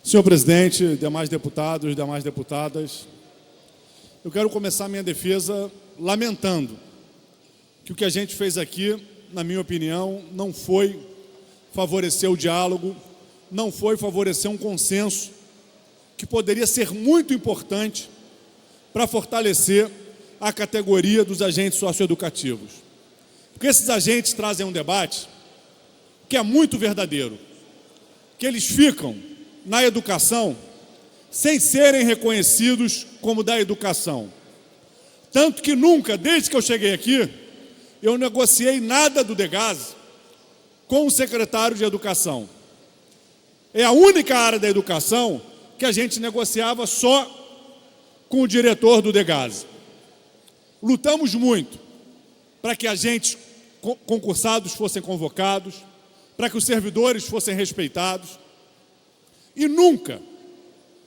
Senhor presidente, demais deputados, demais deputadas, eu quero começar minha defesa lamentando que o que a gente fez aqui, na minha opinião, não foi favorecer o diálogo, não foi favorecer um consenso que poderia ser muito importante para fortalecer a categoria dos agentes socioeducativos. Porque esses agentes trazem um debate que é muito verdadeiro, que eles ficam na educação sem serem reconhecidos como da educação. Tanto que nunca, desde que eu cheguei aqui, eu negociei nada do Degase com o secretário de Educação. É a única área da educação que a gente negociava só com o diretor do Degase. Lutamos muito para que agentes concursados fossem convocados, para que os servidores fossem respeitados, e nunca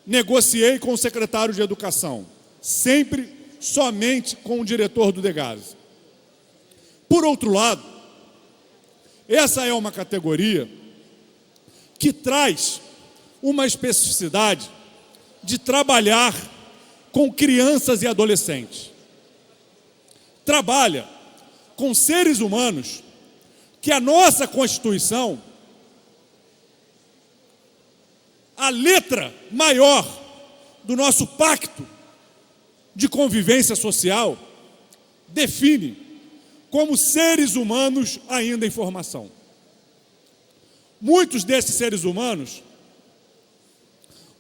negociei com o secretário de Educação, sempre somente com o diretor do Degase. Por outro lado, essa é uma categoria que traz uma especificidade de trabalhar com crianças e adolescentes. Trabalha com seres humanos que a nossa Constituição, a letra maior do nosso pacto de convivência social, define como seres humanos ainda em formação. Muitos desses seres humanos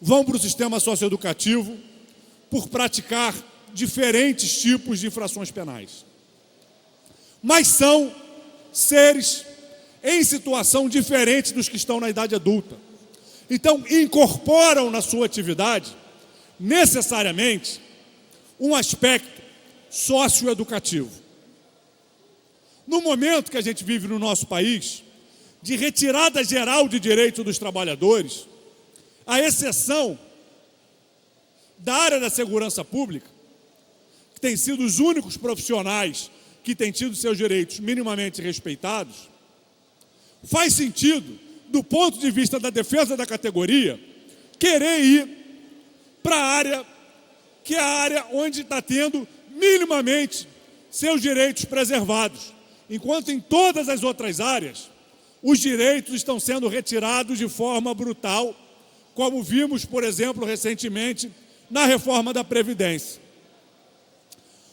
vão para o sistema socioeducativo por praticar diferentes tipos de infrações penais. Mas são seres em situação diferente dos que estão na idade adulta. Então, incorporam na sua atividade, necessariamente, um aspecto socioeducativo. No momento que a gente vive no nosso país, de retirada geral de direitos dos trabalhadores, à exceção da área da segurança pública, que tem sido os únicos profissionais que têm tido seus direitos minimamente respeitados, faz sentido, do ponto de vista da defesa da categoria, querer ir para a área que é a área onde está tendo minimamente seus direitos preservados, enquanto em todas as outras áreas os direitos estão sendo retirados de forma brutal, como vimos, por exemplo, recentemente na reforma da Previdência.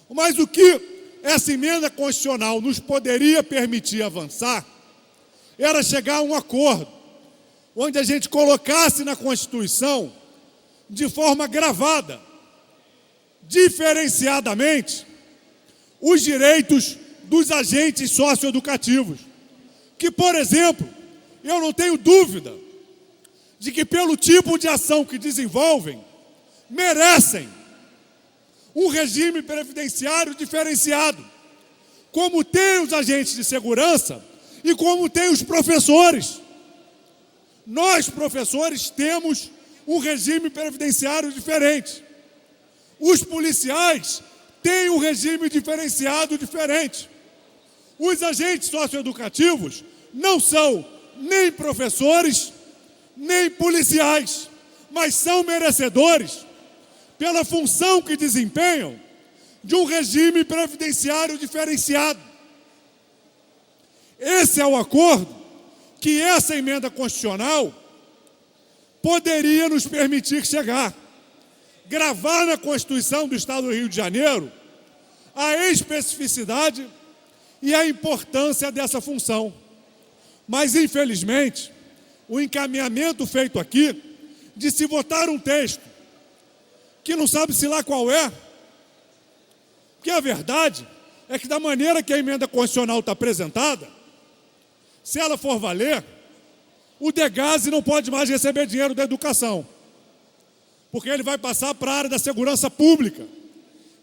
Mas o que essa emenda constitucional nos poderia permitir avançar era chegar a um acordo, onde a gente colocasse na Constituição, de forma gravada, diferenciadamente, os direitos dos agentes socioeducativos, que, por exemplo, eu não tenho dúvida de que, pelo tipo de ação que desenvolvem, merecem um regime previdenciário diferenciado, como tem os agentes de segurança e como tem os professores. Nós, professores, temos um regime previdenciário diferente. Os policiais têm um regime diferenciado diferente. Os agentes socioeducativos não são nem professores, nem policiais, mas são merecedores, pela função que desempenham, de um regime previdenciário diferenciado. Esse é o acordo que essa emenda constitucional poderia nos permitir chegar. Gravar na Constituição do Estado do Rio de Janeiro a especificidade e a importância dessa função. Mas, infelizmente, o encaminhamento feito aqui de se votar um texto que não sabe-se lá qual é, porque a verdade é que, da maneira que a emenda constitucional está apresentada, se ela for valer, o Degase não pode mais receber dinheiro da educação, porque ele vai passar para a área da segurança pública,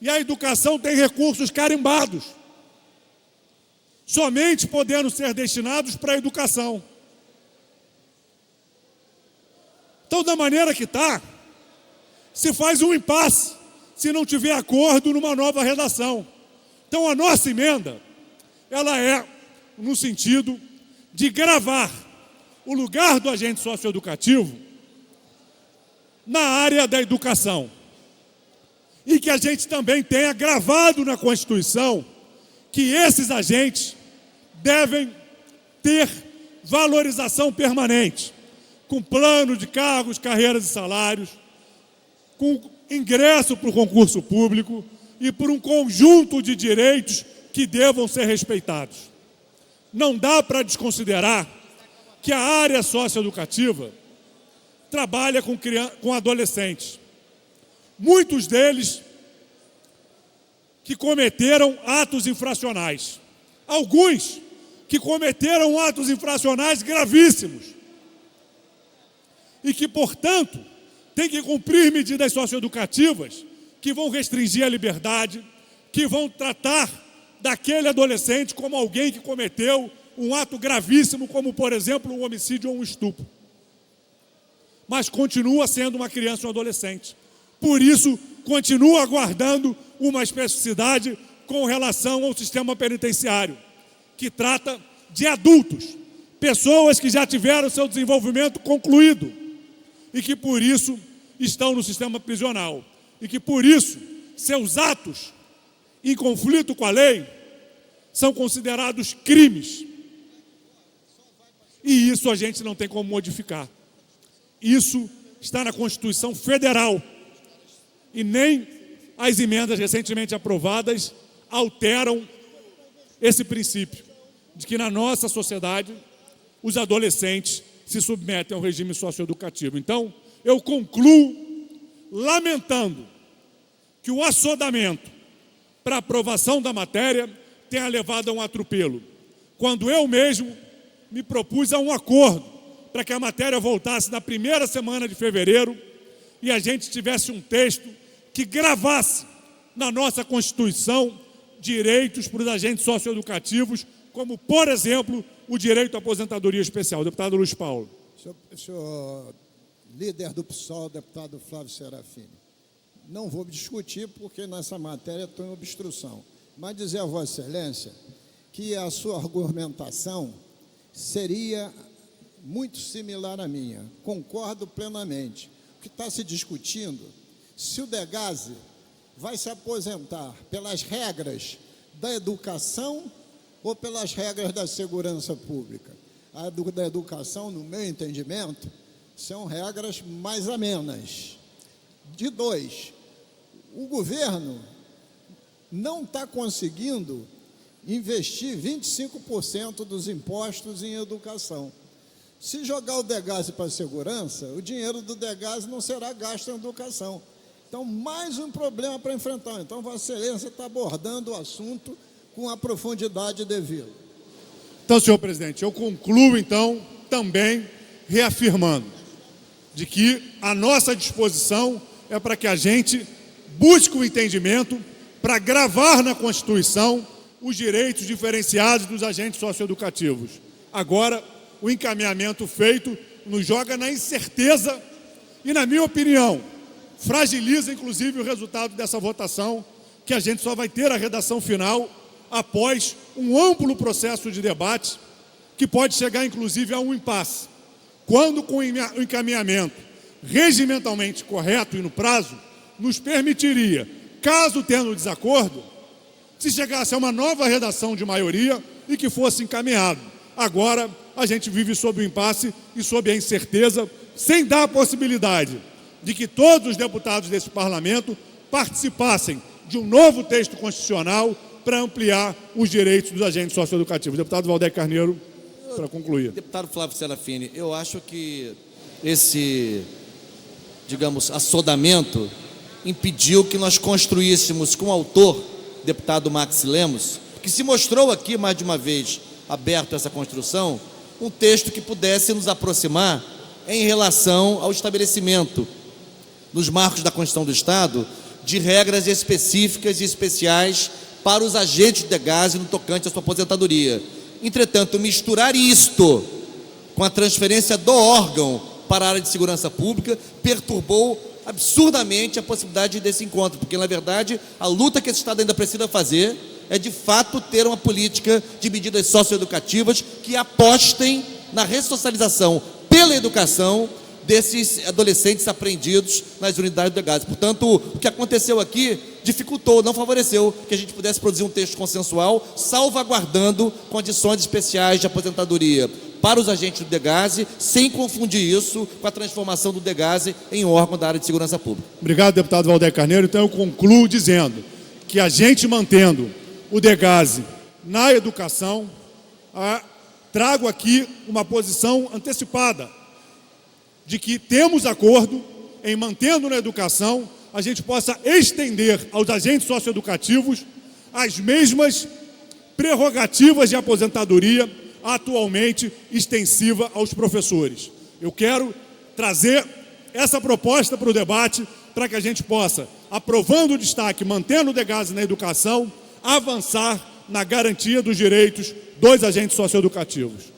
e a educação tem recursos carimbados, somente podendo ser destinados para a educação. Então, da maneira que está, se faz um impasse, se não tiver acordo numa nova redação. Então, a nossa emenda, ela é no sentido de gravar o lugar do agente socioeducativo na área da educação. E que a gente também tenha gravado na Constituição que esses agentes devem ter valorização permanente, com plano de cargos, carreiras e salários, com ingresso para o concurso público e por um conjunto de direitos que devam ser respeitados. Não dá para desconsiderar que a área socioeducativa trabalha com adolescentes. Muitos deles que cometeram atos infracionais. Alguns que cometeram atos infracionais gravíssimos. E que, portanto, têm que cumprir medidas socioeducativas que vão restringir a liberdade, que vão tratar daquele adolescente como alguém que cometeu um ato gravíssimo, como, por exemplo, um homicídio ou um estupro. Mas continua sendo uma criança ou um adolescente. Por isso, continua aguardando uma especificidade com relação ao sistema penitenciário, que trata de adultos, pessoas que já tiveram seu desenvolvimento concluído e que, por isso, estão no sistema prisional. E que, por isso, seus atos em conflito com a lei são considerados crimes. E isso a gente não tem como modificar. Isso está na Constituição Federal. E nem as emendas recentemente aprovadas alteram esse princípio de que na nossa sociedade os adolescentes se submetem ao regime socioeducativo. Então, eu concluo lamentando que o assodamento para aprovação da matéria tenha levado a um atropelo, quando eu mesmo me propus a um acordo para que a matéria voltasse na primeira semana de fevereiro e a gente tivesse um texto que gravasse na nossa Constituição direitos para os agentes socioeducativos, como, por exemplo, o direito à aposentadoria especial. Deputado Luiz Paulo. Senhor líder do PSOL, deputado Flávio Serafini, não vou discutir porque nessa matéria estou em obstrução, mas dizer a Vossa Excelência que a sua argumentação seria muito similar à minha. Concordo plenamente. O que está se discutindo, se o Degase vai se aposentar pelas regras da educação ou pelas regras da segurança pública. A da educação, no meu entendimento, são regras mais amenas. De dois, o governo não está conseguindo investir 25% dos impostos em educação. Se jogar o Degase para a segurança, o dinheiro do Degase não será gasto em educação. Então, mais um problema para enfrentar. Então, Vossa Excelência está abordando o assunto com a profundidade devida. Então, senhor presidente, eu concluo, então, também reafirmando de que a nossa disposição é para que a gente busque o entendimento para gravar na Constituição os direitos diferenciados dos agentes socioeducativos. Agora, o encaminhamento feito nos joga na incerteza e, na minha opinião, fragiliza, inclusive, o resultado dessa votação, que a gente só vai ter a redação final após um amplo processo de debate, que pode chegar, inclusive, a um impasse. Quando, com o encaminhamento regimentalmente correto e no prazo, nos permitiria, caso tendo desacordo, se chegasse a uma nova redação de maioria e que fosse encaminhado. Agora, a gente vive sob o impasse e sob a incerteza, sem dar a possibilidade de que todos os deputados desse parlamento participassem de um novo texto constitucional para ampliar os direitos dos agentes socioeducativos. Deputado Valdeir Carneiro, para concluir. Deputado Flávio Serafini, eu acho que esse, digamos, assodamento impediu que nós construíssemos com o autor, deputado Max Lemos, que se mostrou aqui mais de uma vez aberto a essa construção, um texto que pudesse nos aproximar em relação ao estabelecimento, nos marcos da Constituição do Estado, de regras específicas e especiais para os agentes de Degase no tocante à sua aposentadoria. Entretanto, misturar isto com a transferência do órgão para a área de segurança pública perturbou absurdamente a possibilidade desse encontro, porque, na verdade, a luta que esse Estado ainda precisa fazer é, de fato, ter uma política de medidas socioeducativas que apostem na ressocialização pela educação desses adolescentes apreendidos nas unidades do DEGASE. Portanto, o que aconteceu aqui dificultou, não favoreceu que a gente pudesse produzir um texto consensual, salvaguardando condições especiais de aposentadoria para os agentes do DEGASE, sem confundir isso com a transformação do DEGASE em órgão da área de segurança pública. Obrigado, deputado Valdeir Carneiro. Então eu concluo dizendo que a gente mantendo o DEGASE na educação, trago aqui uma posição antecipada de que temos acordo em, mantendo na educação, a gente possa estender aos agentes socioeducativos as mesmas prerrogativas de aposentadoria atualmente extensiva aos professores. Eu quero trazer essa proposta para o debate para que a gente possa, aprovando o destaque, mantendo o DEGASE na educação, avançar na garantia dos direitos dos agentes socioeducativos.